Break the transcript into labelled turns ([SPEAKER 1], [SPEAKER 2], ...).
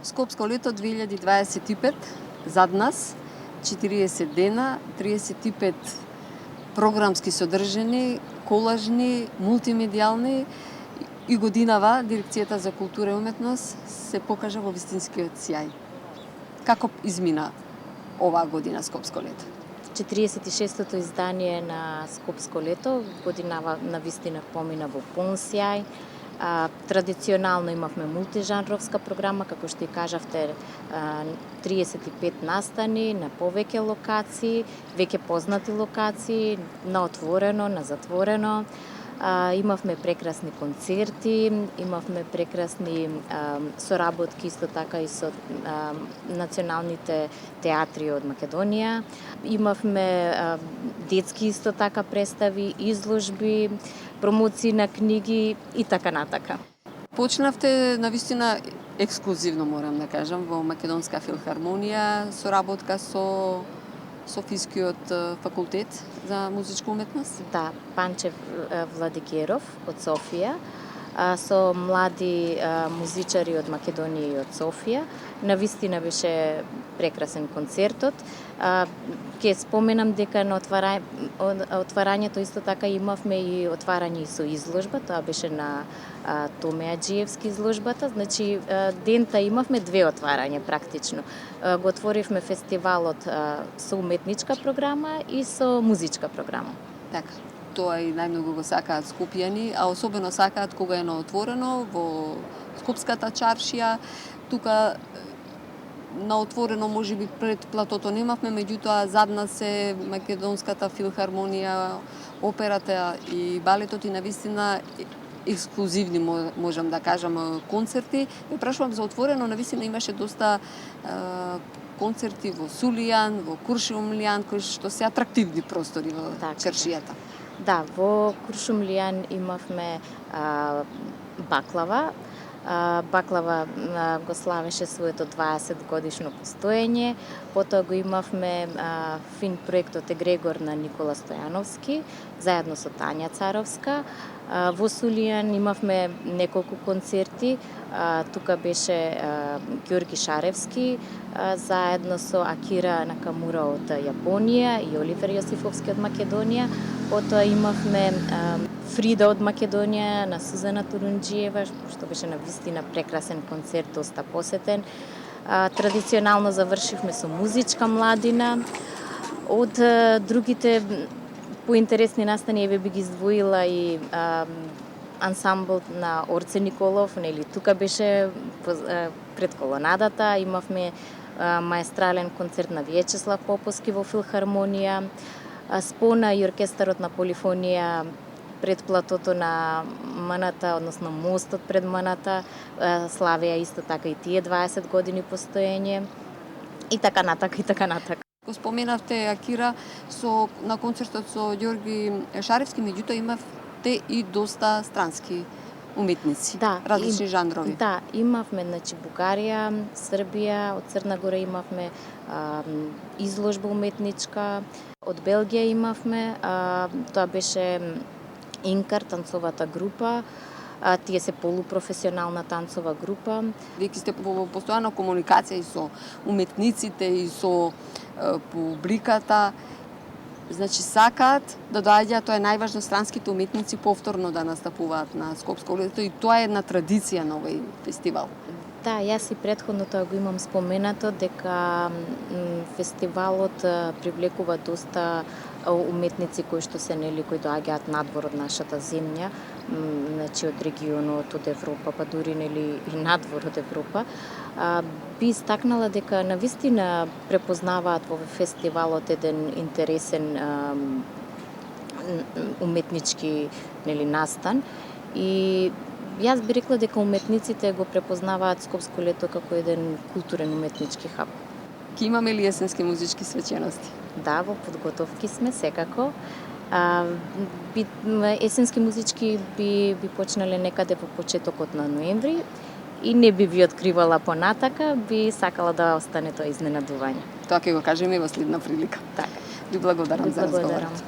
[SPEAKER 1] Скопско лето 2025 зад нас, 40 дена, 35 програмски содржини, колажни, мултимедијални и годинава Дирекцијата за култура и уметност се покажа во вистинскиот сјај. Како измина оваа година Скопско лето?
[SPEAKER 2] 46-тото издание на Скопско лето годинава навистина помина во полн сјај. Традиционално имавме мултижанровска програма, како што и кажавте, 35 настани на повеќе локации, веќе познати локации, на отворено, на затворено. Имавме прекрасни концерти, имавме прекрасни соработки исто така и со националните театри од Македонија. Имавме детски исто така представи, изложби, промоции на книги и така натака.
[SPEAKER 1] Почнавте навистина ексклузивно, морам да кажам, во Македонска филхармонија, соработка со Софискиот факултет за музичка уметност?
[SPEAKER 2] Да, Панчев Владигеров од Софија, со млади музичари од Македонија и од Софија. Навистина беше прекрасен концертот. Ке споменам дека на отварањето исто така имавме и отварање со изложба, тоа беше на Томе Аџиевски изложбата, значи дента имавме две отварања практично. Го отворивме фестивалот со уметничка програма и со музичка програма.
[SPEAKER 1] Така, тоа и најмногу го сакаат скопјани, а особено сакаат кога е на отворено во Скопската чаршија. Тука на отворено можеби пред платото немавме, меѓутоа зад нас е Македонската филхармонија, операта и балетот и навистина ексклузивни можам да кажам концерти. Ве прашувам за отворено, навистина имаше доста концерти во Сулијан, во Куршумлијан, кои што се атрактивни простори во чаршијата.
[SPEAKER 2] Да, во Куршумлијан имавме Баклава. Баклава го славеше своето 20 годишно постоење. Потоа го имавме фин проектот Егрегор на Никола Стојановски, заедно со Тања Царовска. Во Сулијан имавме неколку концерти. Тука беше Ѓорги Шаревски, заедно со Акира Накамура од Јапонија и Оливер Јосифовски од Македонија. Потоа имавме Фрида од Македонија на Сузана Турунџиева, што беше навистина прекрасен концерт, доста посетен. Традиционално завршивме со музичка младина. Од другите поинтересни настани еве би ги издвоила и ансамбл на Орце Николов, нели тука беше пред колонадата, имавме маестрален концерт на Вјечеслав Поповски во филхармонија, Спона и оркестарот на Полифонија пред платото на Маната, односно мостот пред Маната, славеа исто така и тие 20 години постоење и така натака и така натака.
[SPEAKER 1] Го споменавте Акира на концертот со Ѓорги Шаревски, меѓутоа имавте и доста странски уметници, различни жанрови.
[SPEAKER 2] Да, имавме значи Бугарија, Србија, од Црна Гора имавме изложба уметничка, од Белгија имавме, тоа беше Инкар, танцовата група. Тие се полупрофесионална танцова група.
[SPEAKER 1] Вие сте во постојана комуникација и со уметниците и со публиката. Значи сакаат да доаѓаат, тоа е најважно, странските уметници повторно да настапуваат на Скопско лето и тоа е една традиција на овој фестивал.
[SPEAKER 2] Да, јас и претходно тоа го имам споменато дека фестивалот привлекува доста уметници кои што се кои доаѓаат надвор од нашата земја, значи од регионот, од Европа, па дури и надвор од Европа. Би истакнала дека навистина препознаваат во фестивалот еден интересен уметнички настан и јас би рекла дека уметниците го препознаваат Скопско лето како еден културен уметнички хаб.
[SPEAKER 1] Ке имаме ли есенски музички свечености?
[SPEAKER 2] Да, во подготовки сме секако. Есенски музички би почнале некаде во почетокот на ноември и не би ви откривала понатака, би сакала да остане тоа изненадување.
[SPEAKER 1] Тоа ќе го кажеме во следна прилика.
[SPEAKER 2] Така.
[SPEAKER 1] Ви благодарам за разговорот.